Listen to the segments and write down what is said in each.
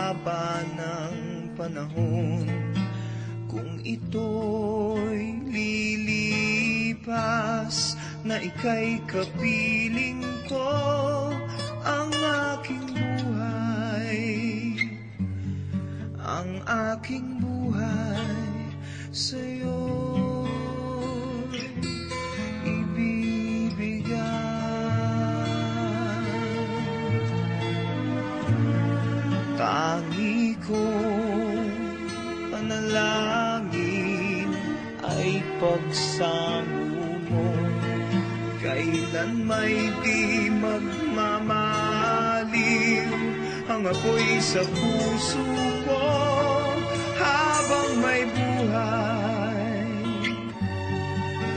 haba ng panahon. Kung ito'y lilipas, na ika'y kapiling ko, ang aking buhay, ang aking buhay sa'yo'y ibibigay. Tangi kong panalangin ay pagsamo mo, kailan may di magmamaliw ang apoy sa puso ko. Habang may buhay,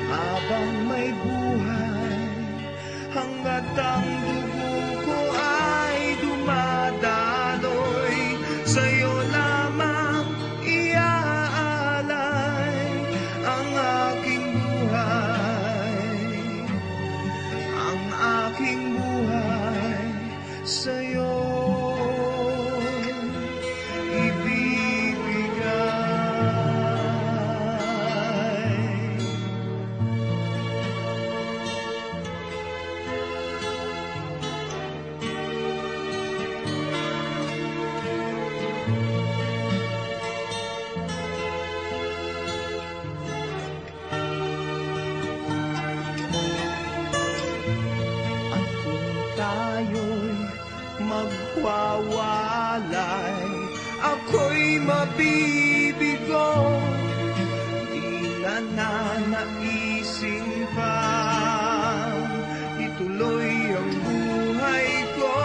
habang may buhay, hanggat ang dugo ko ay dumadaloy, sa'yo lamang iaalay ang aking buhay, ang aking buhay sa'yo magwawalay, ako'y mabibigo. Di na nanaising pa ituloy ang buhay ko.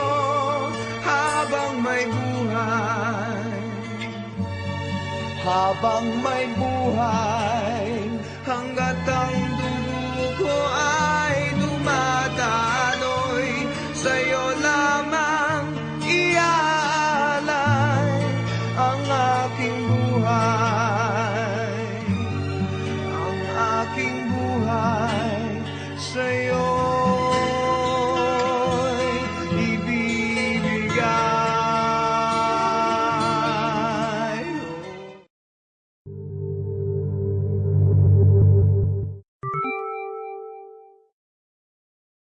Habang may buhay, habang may buhay,